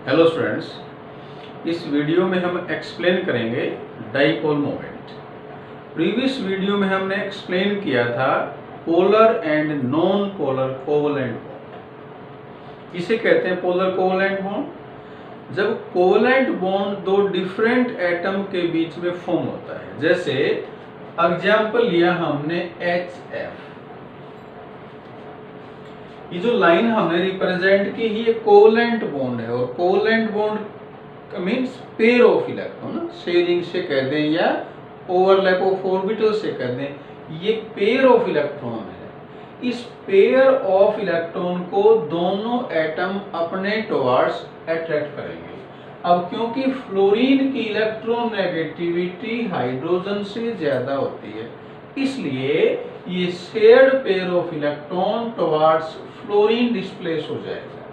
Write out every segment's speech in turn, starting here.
Hello students, इस video में हम एक्सप्लेन करेंगे डाइपोल मोमेंट। प्रीवियस वीडियो में हमने एक्सप्लेन किया था polar and non polar covalent bond. किसे कहते हैं पोलर कोवलेंट बॉन्ड? जब कोवलेंट बॉन्ड दो डिफरेंट एटम के बीच में फॉर्म होता है। जैसे एग्जाम्पल लिया हमने HF, ये जो लाइन हमने रिप्रेजेंट की ये कोवलेंट बॉन्ड है। और covalent bond means pair of electron, sharing से कह दें या ओवरलैप ऑफ ऑर्बिटल से कह दें, ये पेयर ऑफ इलेक्ट्रॉन है। इस पेयर ऑफ इलेक्ट्रॉन को दोनों एटम अपने टुवर्ड्स अट्रैक्ट करेंगे। अब क्योंकि फ्लोरीन की इलेक्ट्रॉन नेगेटिविटी हाइड्रोजन से ज्यादा होती है, इसलिए ये shared pair of electron towards fluorine displace हो जाएगा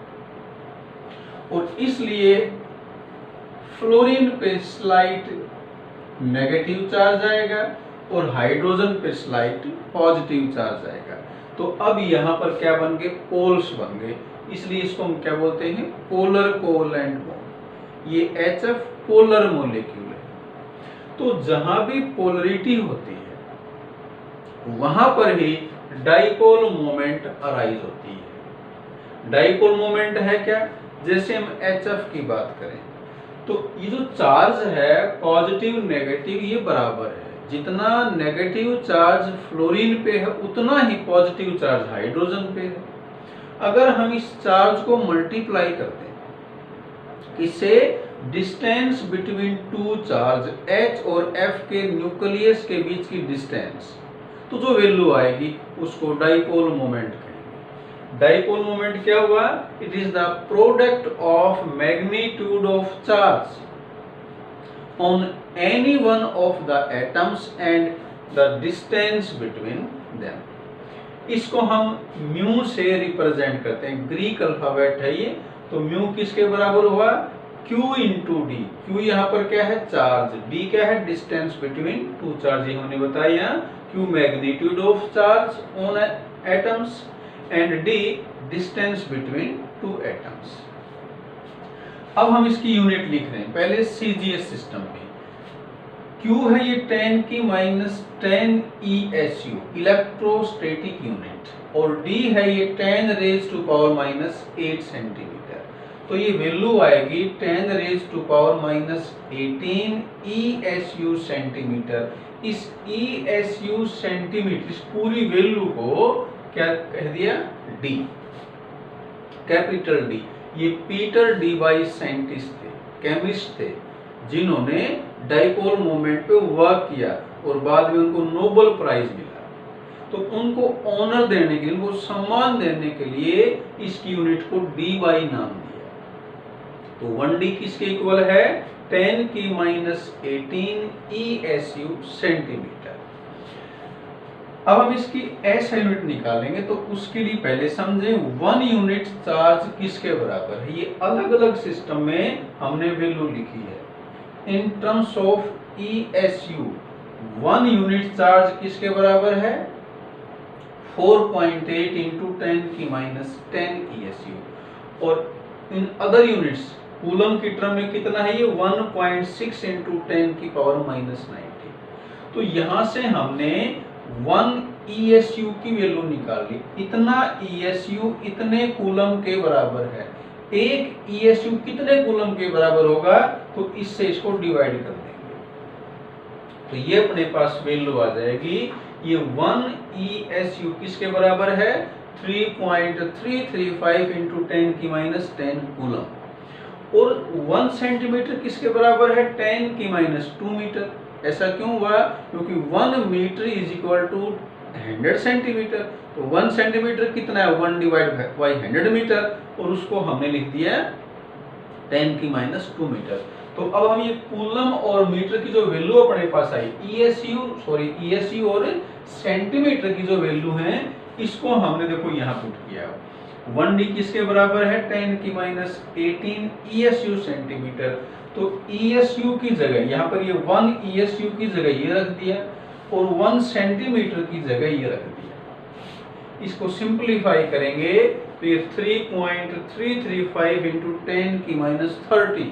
और इसलिए फ्लोरीन पे स्लाइट नेगेटिव चार्ज आएगा और हाइड्रोजन पे स्लाइट पॉजिटिव चार्ज आएगा। तो अब यहाँ पर क्या बन गए? पोल्स बन गए। इसलिए इसको हम क्या बोलते हैं? Polar covalent bond. ये HF पोलर मॉलिक्यूल है। तो जहां भी पोलरिटी होती है वहां पर ही डाइपोल मोमेंट अराइज होती है। डाइपोल मोमेंट है क्या? जैसे हम HF की बात करें तो ये जो चार्ज है पॉजिटिव नेगेटिव ये बराबर है। जितना नेगेटिव चार्ज फ्लोरीन पे है उतना ही पॉजिटिव चार्ज हाइड्रोजन पे है। अगर हम इस चार्ज को मल्टीप्लाई करते हैं, इससे distance between two charge H और F के न्यूक्लियस के बीच की डिस्टेंस, तो जो वैल्यू आएगी उसको डाइपोल मोमेंट कहेंगे। डाइपोल मोमेंट क्या हुआ? It is the product of magnitude of charge on any one of the atoms and the distance between them. इसको हम म्यू से रिप्रेजेंट करते हैं। ग्रीक अल्फाबेट है ये। तो म्यू किसके बराबर हुआ? Q into D. Q यहाँ पर क्या है? चार्ज। D क्या है? Distance between two charge. ये हमने बताया। Q magnitude of charge on atoms and D distance between two atoms. अब हम इसकी यूनिट लिख रहे हैं। पहले CGS सिस्टम में Q है ये 10 की -10 ESU इलेक्ट्रोस्टैटिक यूनिट और D है ये 10 रेज टू पावर -8 सेंटीमीटर। तो ये वैल्यू आएगी 10 raise to power -18 ESU centimetre. इस ESU सेंटीमीटर इस पूरी वैल्यू को क्या कह दिया? D, capital D। ये पीटर डीवाई साइंटिस्ट थे, केमिस्ट थे, जिन्होंने डाइपोल मोमेंट पे वर्क किया और बाद में उनको नोबेल प्राइज मिला। तो उनको ऑनर देने के लिए, उनको सम्मान देने के लिए इसकी यूनिट को DY नाम दिया। तो 1D किसके इक्वल है? 10 की -18 ESU सेंटीमीटर। अब हम इसकी SI यूनिट निकालेंगे तो उसके लिए पहले समझें 1 यूनिट चार्ज किसके बराबर है। ये अलग अलग सिस्टम में हमने वैल्यू लिखी है। In terms of ESU 1 unit charge किसके बराबर है? 4.8 इंटू 10 की -10 ESU। और इन अदर यूनिट्स कूलम की टर्म में कितना है? ये 1.6 इंटू 10 की पावर -90। तो यहां से हमने 1 ESU की वैल्यू निकाल ली। इतना ESU इतने कूलम के बराबर है। एक ESU कितने कूलम के बराबर होगा? तो इससे इसको डिवाइड कर देंगे तो ये अपने पास वैल्यू आ जाएगी। ये 1 ESU किसके बराबर है? 3.335 इंटू 10 की -10 कूलम। और 1 सेंटीमीटर किसके बराबर है? 10 की -2 मीटर। ऐसा क्यों हुआ? क्योंकि 1 metre is equal to 100 centimetre. तो 1 सेंटीमीटर कितना है? 1 डिवाइड बाई 100 मीटर और उसको हमने लिख दिया 10 की -2 मीटर। तो अब हम ये कूलम और मीटर की जो वैल्यू अपने पास आई, ESU और सेंटीमीटर की जो वैल्यू है, इसको हमने देखो यहाँ पुट किया। 1D किसके बराबर है? 10 की -18 ESU सेंटीमीटर। तो ESU की जगह यहाँ पर ये 1 ESU की जगह ये रख दिया और 1 सेंटीमीटर की जगह ये रख दिया। इसको सिंपलीफाई करेंगे तो ये 3.335 इंटू 10⁻30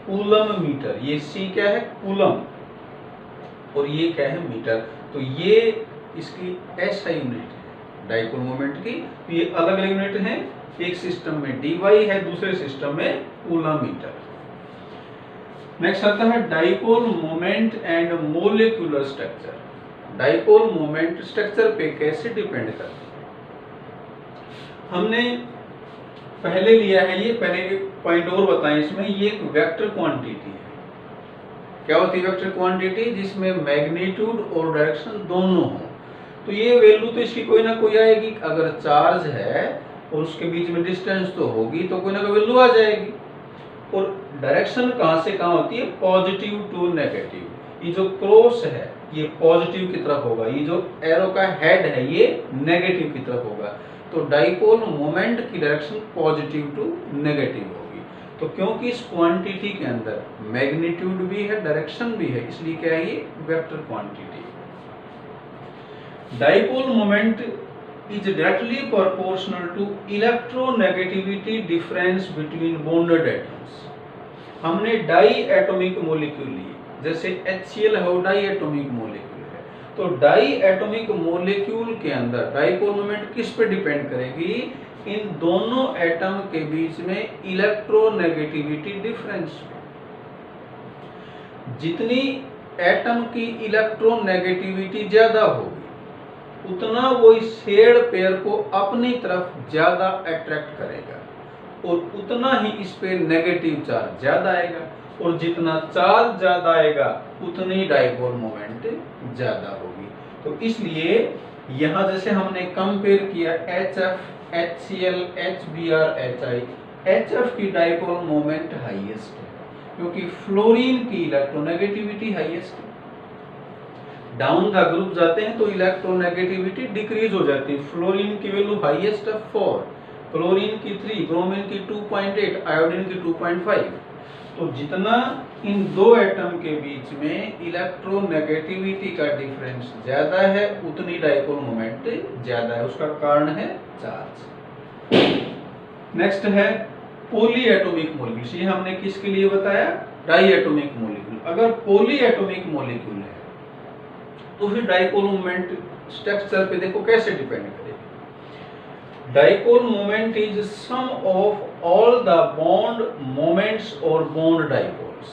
कूलम मीटर। ये C क्या है? कूलम, और ये क्या है? मीटर। तो ये इसकी SI यूनिट है डाइपोल मोमेंट की। तो ये अलग अलग यूनिट हैं, एक सिस्टम में DY है, दूसरे सिस्टम में कूलम मीटर। नेक्स्ट आता है dipole moment and molecular structure. Dipole moment structure पे कैसे डिपेंड करते हैं? हमने पहले लिया है, ये पहले एक पॉइंट और बताएं इसमें, ये एक वेक्टर क्वांटिटी है। क्या होती है वेक्टर क्वांटिटी? जिसमें मैग्नीट्यूड और डायरेक्शन दोनों हो। तो ये वैल्यू तो इसकी कोई ना कोई आएगी। अगर चार्ज है और उसके बीच में डिस्टेंस तो होगी, तो कोई ना कोई वैल्यू आ जाएगी। और डायरेक्शन कहां से कहां होती है? Positive to negative. ये जो क्रॉस है ये पॉजिटिव की तरफ होगा, ये जो एरो का हेड है ये नेगेटिव की तरफ होगा। तो डाइपोल मोमेंट की डायरेक्शन पॉजिटिव टू नेगेटिव होगी। तो क्योंकि इस क्वांटिटी के अंदर मैग्नीट्यूड भी है, डायरेक्शन भी है, इसलिए क्या है? ये vector quantity. Dipole moment is directly proportional to electronegativity difference between bonded atoms। हमने डाई एटॉमिक मॉलिक्यूल लिए, जैसे HCl है वो डाई एटॉमिक मॉलिक्यूल है। तो डाई एटॉमिक मॉलिक्यूल के अंदर डाइपोल मोमेंट किस पे डिपेंड करेगी? इन दोनों एटम के बीच में इलेक्ट्रोनेगेटिविटी डिफरेंस। जितनी एटम की इलेक्ट्रोनेगेटिविटी ज्यादा होगी उतना वो इस शेयर्ड पेयर को अपनी तरफ ज्यादा अट्रैक्ट करेगा, और उतना ही इस पे नेगेटिव चार्ज ज्यादा आएगा, और जितना चार्ज ज्यादा आएगा उतनी डाइपोल मोमेंट ज्यादा होगी। तो इसलिए यहां जैसे हमने कंपेयर किया HF, HCl, HBr, HI, HF की डाइपोल मोमेंट हाईएस्ट है क्योंकि फ्लोरीन की इलेक्ट्रोनेगेटिविटी हाईएस्ट है। डाउन द ग्रुप जाते हैं तो इलेक्ट्रोनेगेटिविटी डिक्रीज हो जाती है। फ्लोरीन की वैल्यू हाईएस्ट है 4, क्लोरीन की 3, ब्रोमीन की 2.8, आयोडीन की 2.5। तो जितना इन दो एटम के बीच में इलेक्ट्रोनेगेटिविटी का डिफरेंस ज्यादा है उतनी डाइपोल मोमेंट ज्यादा है। उसका कारण है चार्ज। नेक्स्ट है पॉली एटॉमिक मॉलिक्यूल। ये हमने किसके लिए बताया? Diatomic molecule. अगर पॉली एटॉमिक मॉलिक्यूल है तो फिर डाइपोल मोमेंट स्ट्रक्चर पे देखो कैसे डिपेंड करेगी। Dipole moment is sum of all the bond moments और बॉन्ड डाइपोल्स।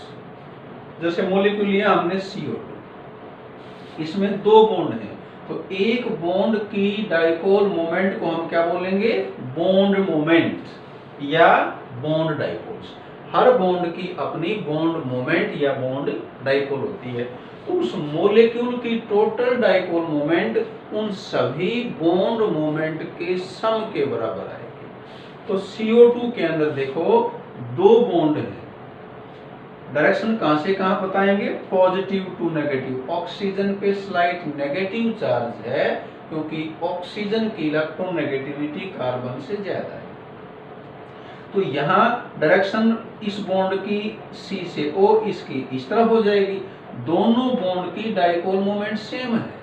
जैसे मॉलिक्यूल लिया हमने CO2, इसमें दो बॉन्ड हैं, तो एक बॉन्ड की डाइपोल मोमेंट को हम क्या बोलेंगे? बॉन्ड मोमेंट या बॉन्ड डाइपोल्स। हर बॉन्ड की अपनी बॉन्ड मोमेंट या बॉन्ड डाइपोल होती है। तो उस मॉलिक्यूल की टोटल डाइपोल मोमेंट उन सभी बॉन्ड मोमेंट के सम के बराबर आएगी। तो CO2 के अंदर देखो दो बॉन्ड हैं, डायरेक्शन कहां से कहां बताएंगे? Positive to negative. ऑक्सीजन पे स्लाइट नेगेटिव चार्ज है क्योंकि ऑक्सीजन की इलेक्ट्रोनेगेटिविटी कार्बन से ज्यादा है। तो यहाँ डायरेक्शन इस बॉन्ड की C से O, इसकी इस तरफ हो जाएगी। दोनों बॉन्ड की डाइपोल मोमेंट सेम है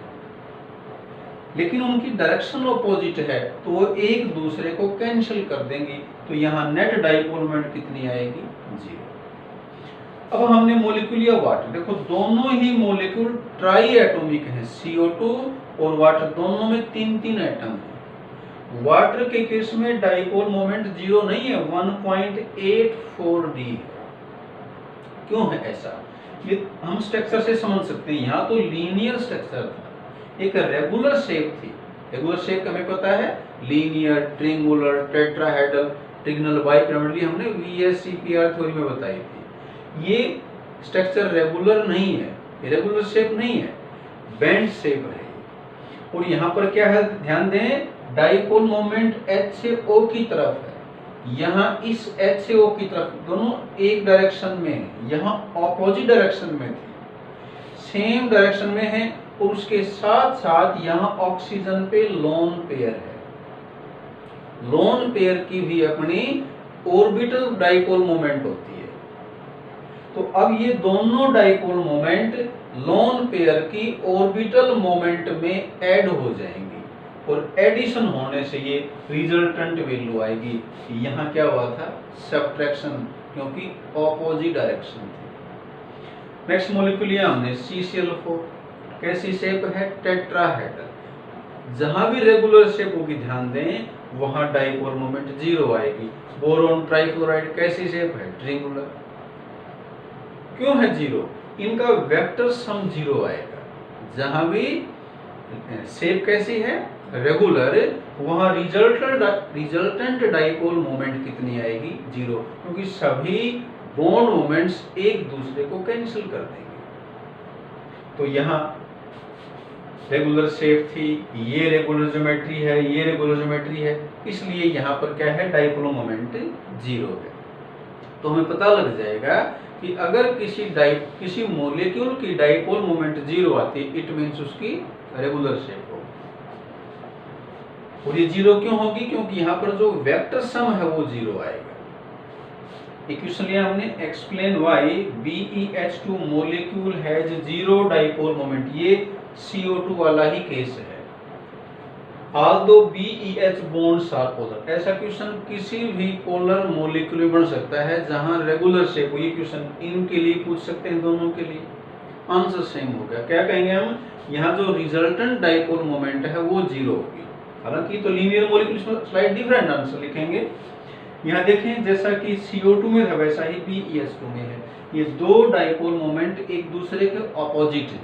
लेकिन उनकी डायरेक्शन ऑपोजिट है, तो वो एक दूसरे को कैंसिल कर देंगी। तो यहाँ नेट डाइपोल मोमेंट कितनी आएगी? 0। अब हमने मॉलिक्यूल लिया वाटर। देखो दोनों ही मॉलिक्यूल ट्राई एटॉमिक हैं, CO2 और वाटर दोनों में 3-3 एटम है। वाटर के केस में डाइपोल मोमेंट 0 नहीं है, 1.84D है। क्यों है ऐसा? ये हम स्ट्रक्चर से समझ सकते हैं। यहाँ तो लीनियर स्ट्रक्चर था, एक रेगुलर शेप थी। रेगुलर शेप हमें पता है, लीनियर, ट्रिंगुलर, टेट्राहेड्रल, ट्रिगोनल, बाइपिरामिडल, हमने VSCPR थ्योरी में बताई थी। ये स्ट्रक्चर रेगुलर नहीं है, रेगुलर शेप नहीं है, बेंड शेप है। और यहाँ पर क्या है ध्यान दें, डाइपोल मोमेंट H से O की तरफ है, यहाँ इस H से O की तरफ, दोनों एक डायरेक्शन में है, यहाँ ऑपोजिट डायरेक्शन में थी, सेम डायरेक्शन में है। और उसके साथ साथ यहाँ ऑक्सीजन पे लोन पेयर है। लोन पेयर की भी अपनी ऑर्बिटल डाइपोल मोमेंट होती है। तो अब ये दोनों डाइपोल मोमेंट लोन पेयर की ऑर्बिटल मोमेंट में ऐड हो जाएंगी। और एडिशन होने से ये रिजल्टेंट वैल्यू आएगी। यहाँ क्या हुआ था, सब्ट्रैक्शन, क्योंकि ऑपोजिट डायरेक्शन थी। नेक्स्ट मॉलिक्यूल लिया हमने CCl4, कैसी शेप है, टेट्राहेड्रल। जहां भी रेगुलर शेप होगी ध्यान दें, वहां डाइपोल मोमेंट 0 आएगी। बोरोन ट्राइफ्लोराइड कैसी शेप है, ट्रिंगुलर। क्यों है 0, इनका वेक्टर सम 0 आएगा। जहां भी शेप कैसी है, रेगुलर, वहां रिजल्टेंट डाइपोल मोमेंट कितनी आएगी, 0, क्योंकि सभी बॉन्ड मोमेंट्स एक दूसरे को कैंसिल कर देंगे। तो यहाँ रेगुलर शेप थी, ये रेगुलर ज्योमेट्री है, ये रेगुलर ज्योमेट्री है, इसलिए यहाँ पर क्या है, डाइपोल मोमेंट 0 है। तो हमें पता लग जाएगा कि अगर किसी मॉलिक्यूल की डाइपोल मोमेंट 0 आती है, इट मीन्स उसकी रेगुलर शेप होगी। और ये 0 क्यों होगी, क्योंकि यहाँ पर जो वेक्टर सम है वो 0 आएगा। इक्वेशन लिया हमने, explain why BeH2 molecule has 0 dipole moment. ये CO2 वाला ही केस है। Although BeH bonds are polar, ऐसा क्वेश्चन किसी भी पोलर मॉलिक्यूल में बन सकता है जहां रेगुलर शेप हो। ये क्वेश्चन इनके लिए पूछ सकते हैं, दोनों के लिए। आंसर सेम होगा। क्या कहेंगे हम, यहाँ जो रिजल्टेंट डाइपोल मोमेंट है वो 0 होगी। हालांकि तो linear molecule slide different answer लिखेंगे। यहाँ देखें, जैसा कि CO2 में है वैसा ही BeH2 में है। ये दो डाइपोल मोमेंट एक दूसरे के ऑपोजिट है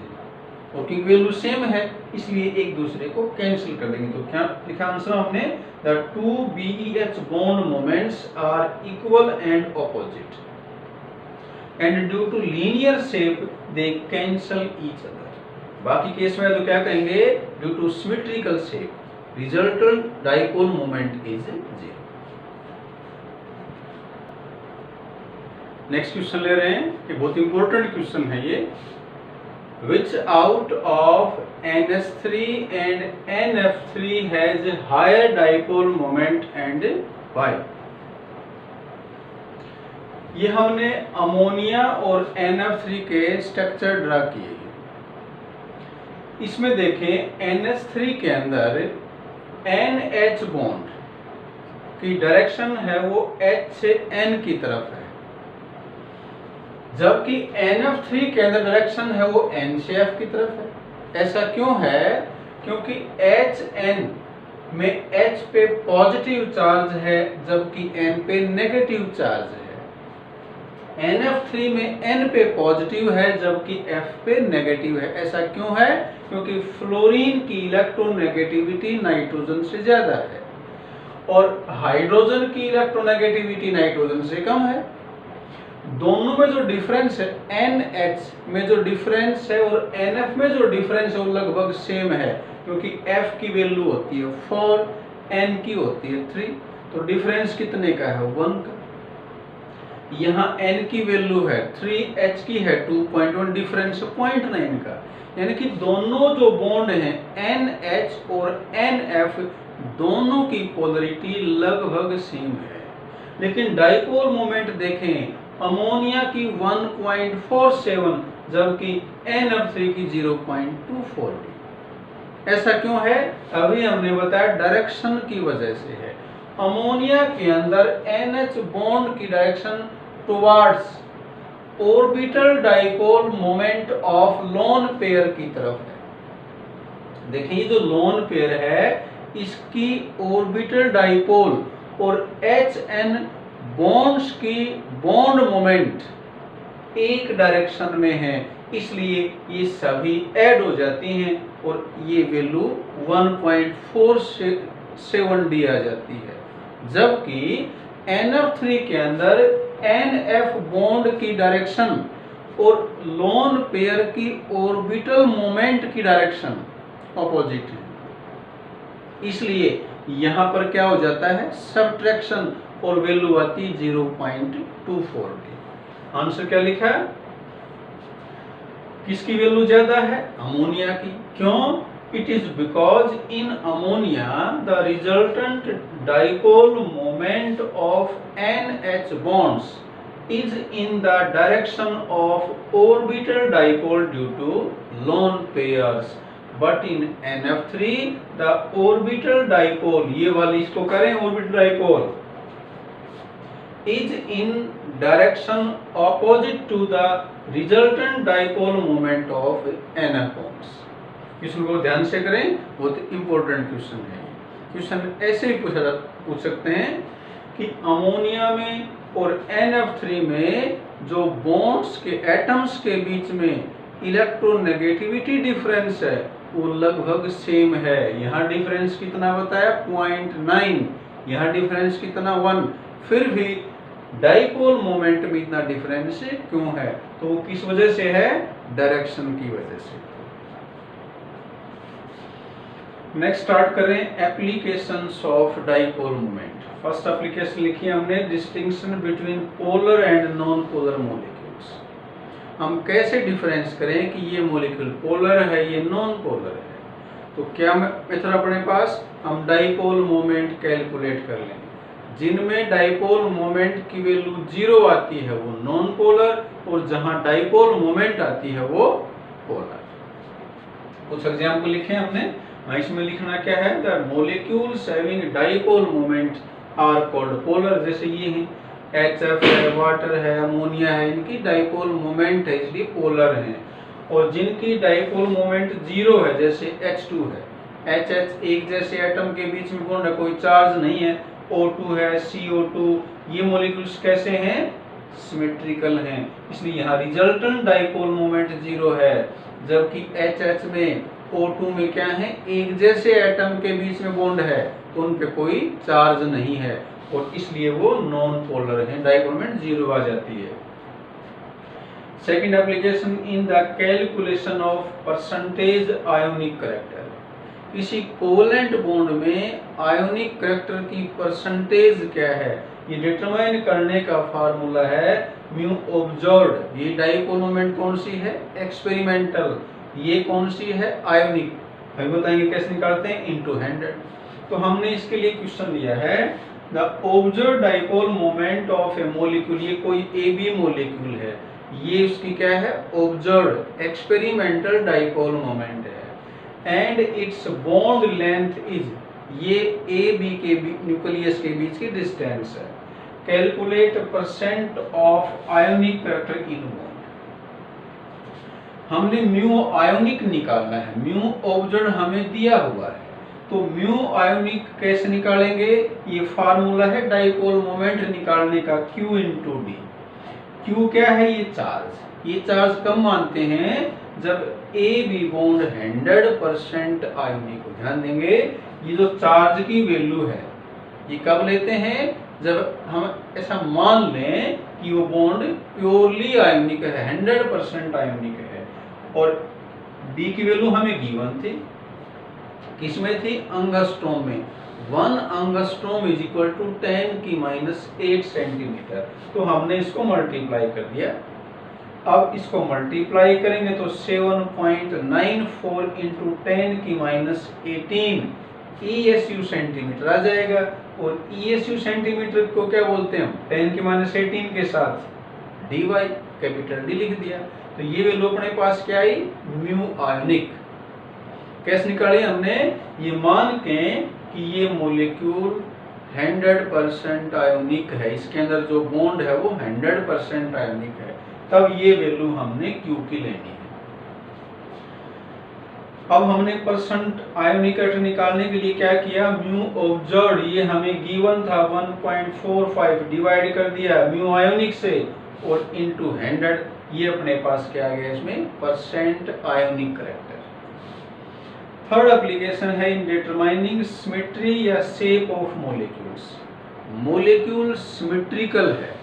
और क्योंकि वैल्यू सेम है इसलिए एक दूसरे को कैंसिल कर देंगे। तो क्या लिखा आंसर हमने, the two BeH bond moments are equal and opposite and due to linear shape they cancel each other. बाकी केस में तो क्या कहेंगे, due to symmetrical shape resultant dipole moment is 0। Next question ले रहे हैं, ये बहुत इंपॉर्टेंट क्वेश्चन है ये। Which out of NH3 and NF3 has higher dipole moment and why? ये हमने अमोनिया और NF3 के स्ट्रक्चर ड्रा किए। इसमें देखें, NH3 के अंदर NH बॉन्ड की डायरेक्शन है वो H से N की तरफ है, जबकि NF3 के अंदर डायरेक्शन है वो N से F की तरफ है। ऐसा क्यों है, क्योंकि HN में H पे पॉजिटिव चार्ज है जबकि N पे नेगेटिव चार्ज है। NF3 में N पे पॉजिटिव है जबकि F पे नेगेटिव है। ऐसा क्यों है, क्योंकि फ्लोरीन की इलेक्ट्रोनेगेटिविटी नाइट्रोजन से ज्यादा है और हाइड्रोजन की इलेक्ट्रोनेगेटिविटी नाइट्रोजन से कम है। दोनों में जो डिफरेंस है, NH में जो डिफरेंस है और NF में जो डिफरेंस है वो लगभग सेम है, क्योंकि F की वैल्यू होती है 4, N की होती है 3, तो डिफरेंस कितने का है, 1 का। यहाँ N की वैल्यू है 3, H की है 2.1, डिफरेंस 0.9 का। यानी कि दोनों जो बॉन्ड हैं NH और NF दोनों की पोलरिटी लगभग सेम है। लेकिन डाइपोल मोमेंट देखें, अमोनिया की 1.47 जबकि NF3 की 0.24। ऐसा क्यों है, अभी हमने बताया डायरेक्शन की वजह से है। अमोनिया के अंदर NH बॉन्ड की direction towards orbital dipole moment of lone pair की तरफ है। देखिए, ये जो लोन पेयर है इसकी ऑर्बिटल डाइपोल और HN बॉन्ड्स की बॉन्ड मोमेंट एक डायरेक्शन में है, इसलिए ये सभी ऐड हो जाती हैं और ये वैल्यू 1.47 दी आ जाती है। जबकि NF3 के अंदर NF बॉन्ड की डायरेक्शन और लोन पेयर की ऑर्बिटल मोमेंट की डायरेक्शन ऑपोजिट है, इसलिए यहां पर क्या हो जाता है, सब्ट्रैक्शन और वैल्यू आती 0.24 की। आंसर क्या लिखा है, किसकी वैल्यू ज्यादा है, अमोनिया की। क्यों, it is because in ammonia the resultant dipole moment of NH bonds is in the direction of orbital dipole due to lone pairs। But in NF3 the orbital dipole, ये वाली इसको करें orbital dipole, is in direction opposite to the resultant dipole moment of NF bonds। Question को ध्यान से करें, बहुत important question है। क्वेश्चन ऐसे ही पूछ सकते हैं कि अमोनिया में और NF3 में जो बॉन्ड्स के एटम्स के बीच में इलेक्ट्रोनेगेटिविटी डिफरेंस है वो लगभग सेम है। यहाँ डिफरेंस कितना बताया 0.9, यहाँ डिफरेंस कितना 1, फिर भी डाइपोल मोमेंट में इतना डिफरेंस क्यों है? तो वो किस वजह से है? डायरेक्शन की वजह से। नेक्स्ट स्टार्ट करें applications of dipole moment. First application लिखी हमने distinction between polar and non polar molecules. हम कैसे डिफरेंस करें कि ये मॉलिक्यूल पोलर है ये नॉन पोलर है? तो क्या मेथड अपने पास, हम डाइपोल मोमेंट कैलकुलेट कर लेंगे। जिनमें डाइपोल मोमेंट की वैल्यू 0 आती है वो नॉन पोलर, और जहां डाइपोल मोमेंट आती है वो पोलर। कुछ एग्जाम्पल लिखे हमने, इसमें लिखना क्या है, the molecules having dipole moment are called polar. जैसे ये हैं HF है, वाटर है, अमोनिया है, इनकी डाइपोल मोमेंट है इसलिए पोलर हैं। और जिनकी डाइपोल मोमेंट 0 है जैसे H2 है, HH एक जैसे एटम के बीच में बॉन्ड है, कोई चार्ज नहीं है, O2 है, CO2, ये मॉलिक्यूल्स कैसे हैं? सिमेट्रिकल हैं, इसलिए यहाँ रिजल्टेंट डाइपोल मोमेंट 0 है। जबकि HH में O2 में क्या है, एक जैसे एटम के बीच में बॉन्ड है तो उन पे कोई चार्ज नहीं है और इसलिए वो नॉन पोलर है, डाइपोल मोमेंट 0 आ जाती है। Second application in the calculation of percentage ionic character. किसी कोवेलेंट बॉन्ड में आयोनिक करेक्टर की परसेंटेज क्या है ये डिटरमाइन करने का फार्मूला है म्यू ऑब्जर्व्ड। ये डाइपोल मोमेंट कौन सी है? एक्सपेरिमेंटल। ये कौन सी है? आयोनिक। अभी बताएंगे कैसे निकालते हैं, इनटू 100। तो हमने इसके लिए क्वेश्चन लिया है the observe dipole moment of A molecule. ये कोई AB मॉलिक्यूल है, ये उसकी क्या है? ऑब्जर्व एक्सपेरिमेंटल डाइपोल मोमेंट है। And it's bond length is, ये AB के न्यूक्लियस के बीच की डिस्टेंस है। Calculate percent of ionic character in bond. हमने म्यू आयोनिक निकालना है, म्यू ऑब्जर्व हमें दिया हुआ है, तो म्यू आयोनिक कैसे निकालेंगे? ये फार्मूला है डाइपोल मोमेंट निकालने का, Q इंटू डी। Q क्या है? ये चार्ज। ये चार्ज कब मानते हैं? जब AB बॉन्ड 100% आयोनिक हो। ध्यान देंगे ये जो चार्ज की वैल्यू है ये कब लेते हैं? जब हम ऐसा मान लें कि वो बॉन्ड प्योरली आयोनिक है, 100% आयोनिक है। और D की वैल्यू हमें गिवन थी, किसमें थी? एंगस्ट्रॉम में। 1 angstrom is equal to 10⁻⁸ centimetre. तो हमने इसको मल्टीप्लाई कर दिया। अब इसको मल्टीप्लाई करेंगे तो 7.94 इंटू 10⁻18 ESU सेंटीमीटर आ जाएगा। और ESU सेंटीमीटर को क्या बोलते हैं हम? 10⁻18 के साथ DY, कैपिटल D लिख दिया। तो ये वैल्यू अपने पास क्या आई? Mu ionic. कैसे निकाली हमने? ये मान के कि ये मॉलिक्यूल 100% आयोनिक है, इसके अंदर जो बॉन्ड है वो 100% आयोनिक है, तब ये वैल्यू हमने Q की लेनी है। अब हमने परसेंट आयोनिक करेक्टर निकालने के लिए क्या किया? म्यू ऑब्जर्व्ड, ये हमें गिवन था 1.45, डिवाइड कर दिया म्यू आयोनिक से और इनटू 100। ये अपने पास क्या आ गया इसमें? Percent ionic character. Third application है इन डिटरमाइनिंग सिमेट्री या shape of molecules. Molecule symmetrical है,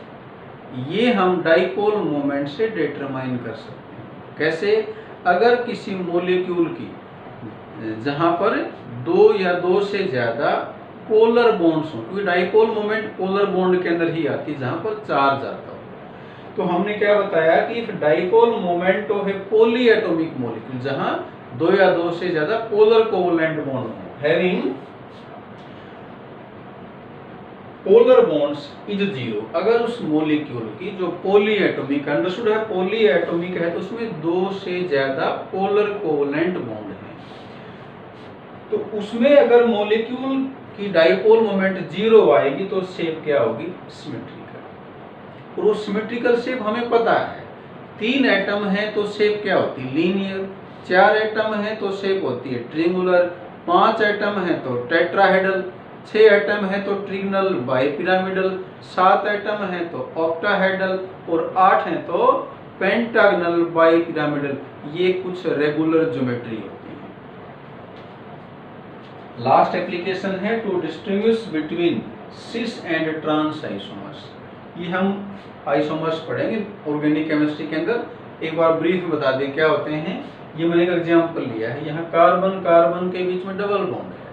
ये हम डाइपोल मोमेंट से डिटरमाइन कर सकते हैं। कैसे? अगर किसी मॉलिक्यूल की जहां पर 2 या 2 से ज्यादा पोलर बॉन्ड्स हो, क्योंकि डाइपोल मोमेंट पोलर बॉन्ड के अंदर ही आती है जहां पर चार्ज आता हो। तो हमने क्या बताया कि if dipole moment of A polyatomic molecule, जहां 2 या 2 से ज्यादा पोलर कोवलेंट बॉन्ड हो, हैविंग पोलर बॉन्ड्स इज 0, अगर उस मॉलिक्यूल की जो पॉलीएटॉमिक, अंडरस्टूड है पॉलीएटॉमिक है, तो उसमें 2 से ज्यादा पोलर कोवलेंट बॉन्ड है, तो उसमें अगर मॉलिक्यूल की डाइपोल मोमेंट 0 आएगी तो शेप क्या होगी? सिमेट्रिकल। और वो सिमेट्रिकल शेप हमें पता है, 3 एटम है तो शेप क्या होती है? लीनियर। 4 एटम है तो शेप होती है ट्रिंगुलर। 5 एटम है तो टेट्राहेड्रल। 6 एटम है तो ट्रिगनल बाइपिरामिडल। 7 एटम है तो ऑक्टाहेड्रल और 8 है तो पेंटागनल बाइपिरामिडल। ये कुछ रेगुलर ज्योमेट्री होती है। लास्ट एप्लीकेशन है to distinguish between cis and trans isomers. ये हम आइसोमर्स पढ़ेंगे ऑर्गेनिक केमिस्ट्री के अंदर। एक बार ब्रीफ बता दें क्या होते हैं। ये मैंने एक एग्जांपल लिया है, यहाँ कार्बन कार्बन के बीच में डबल बॉन्ड है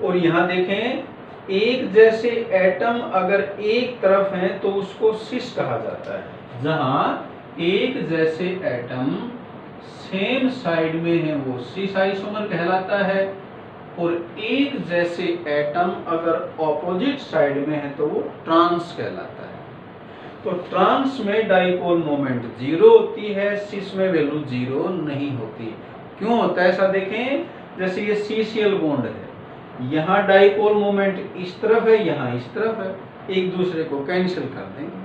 और यहाँ देखें एक जैसे एटम अगर एक तरफ है तो उसको सिस कहा जाता है। जहाँ एक जैसे एटम सेम साइड में है वो सिस आइसोमर कहलाता है और एक जैसे एटम अगर ऑपोजिट साइड में है तो वो ट्रांस कहलाता है। तो ट्रांस में डाइपोल मोमेंट 0 होती है, सिस में वैल्यू 0 नहीं होती। क्यों होता है ऐसा? देखें, जैसे ये सीसीएल बॉन्ड है, यहाँ डाइपोल मोमेंट इस तरफ है, यहाँ इस तरफ है, एक दूसरे को कैंसिल कर देंगे।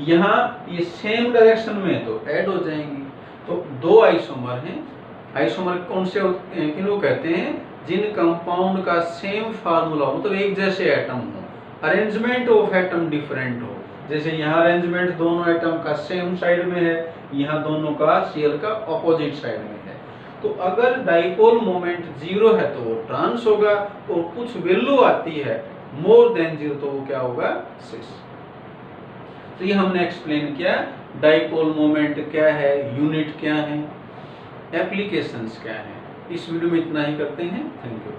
यहाँ ये सेम डायरेक्शन में तो ऐड हो जाएंगी। तो 2 आइसोमर हैं। आइसोमर कौन से किनको कहते हैं? जिन कंपाउंड का सेम फार्मूला हो, मतलब एक जैसे एटम हो, अरेंजमेंट ऑफ एटम डिफरेंट हो। जैसे यहाँ अरेंजमेंट दोनों एटम का सेम साइड में है, यहाँ दोनों का सीएल का ऑपोजिट साइड में है। तो अगर डाइपोल मोमेंट 0 है तो वो ट्रांस होगा और कुछ वैल्यू आती है मोर देन 0 तो वो क्या होगा? सिस। तो ये हमने एक्सप्लेन किया डाइपोल मोमेंट क्या है, यूनिट क्या है, एप्लीकेशंस क्या है। इस वीडियो में इतना ही करते हैं। Thank you.